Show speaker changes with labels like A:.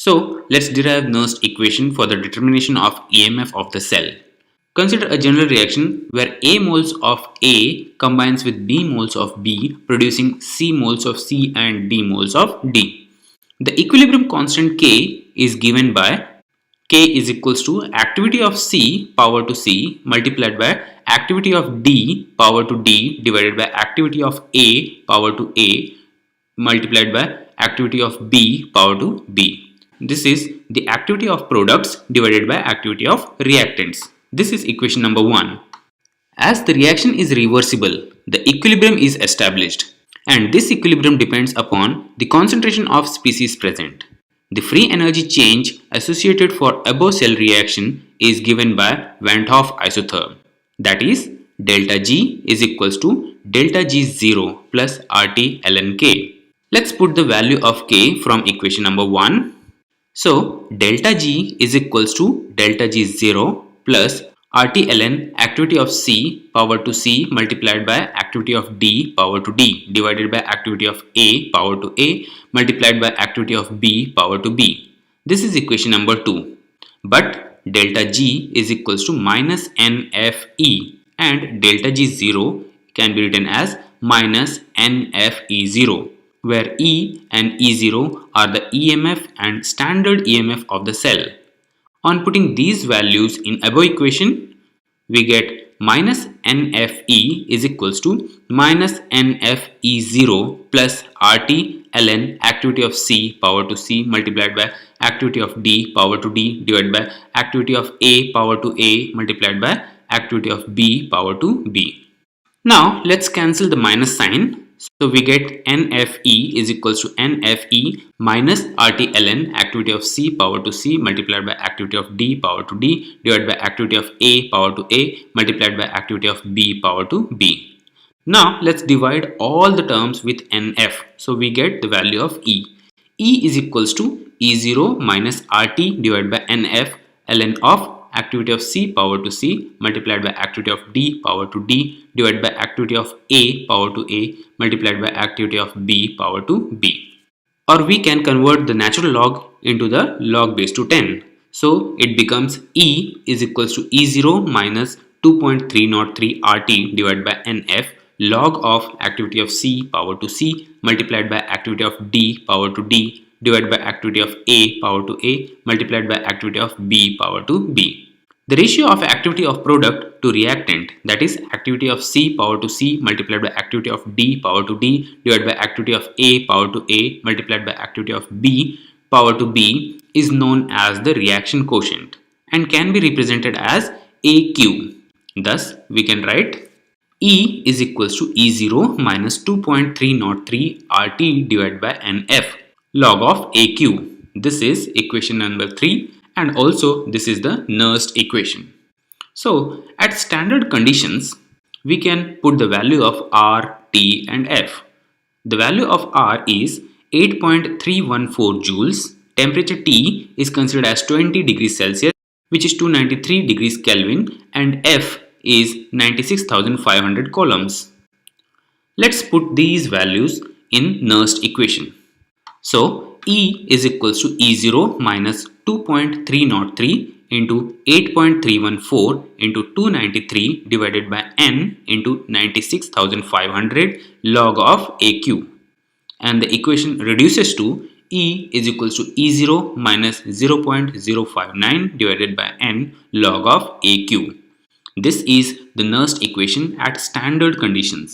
A: So let's derive Nernst equation for the determination of EMF of the cell. Consider a general reaction where A moles of A combines with B moles of B, producing C moles of C and D moles of D. The equilibrium constant K is given by K is equals to activity of C power to C multiplied by activity of D power to D divided by activity of A power to A multiplied by activity of B power to B. This is the activity of products divided by activity of reactants. This is equation number 1. As the reaction is reversible, the equilibrium is established, and this equilibrium depends upon the concentration of species present. The free energy change associated for above cell reaction is given by Van 't Hoff isotherm, that is delta G is equals to delta G0 plus RT ln K. Let's put the value of K from equation number 1. So delta G is equals to delta G0 plus RT ln activity of C power to C multiplied by activity of D power to D divided by activity of A power to A multiplied by activity of B power to B. This is equation number 2. But delta G is equals to minus NFE and delta G0 can be written as minus NFE0, where E and E0 are the EMF and standard EMF of the cell. On putting these values in above equation, we get minus NFE is equals to minus NFE0 plus RT ln activity of C power to C multiplied by activity of D power to D divided by activity of A power to A multiplied by activity of B power to B. Now let's cancel the minus sign. So we get NFE is equals to NFE minus RT ln activity of C power to C multiplied by activity of D power to D divided by activity of A power to A multiplied by activity of B power to B. Now let's divide all the terms with NF. So we get the value of E. E is equals to E0 minus RT divided by NF ln of activity of C power to C multiplied by activity of D power to D divided by activity of A power to A multiplied by activity of B power to B. Or we can convert the natural log into the log base to 10. So it becomes E is equals to E0 minus 2.303 RT divided by NF log of activity of C power to C multiplied by activity of D power to D divided by activity of A power to A multiplied by activity of B power to B. The ratio of activity of product to reactant, that is activity of C power to C multiplied by activity of D power to D divided by activity of A power to A multiplied by activity of B power to B, is known as the reaction quotient and can be represented as AQ. Thus we can write E is equals to E0 minus 2.303 RT divided by NF log of AQ. This is equation number 3, and also this is the Nernst equation. So at standard conditions, we can put the value of R, T and F. The value of R is 8.314 joules. Temperature T is considered as 20 degrees Celsius, which is 293 degrees Kelvin, and F is 96,500 coulombs. Let's put these values in Nernst equation. So E is equals to E0 minus 2.303 into 8.314 into 293 divided by N into 96,500 log of AQ. And the equation reduces to E is equals to E0 minus 0.059 divided by N log of AQ. This is the Nernst equation at standard conditions.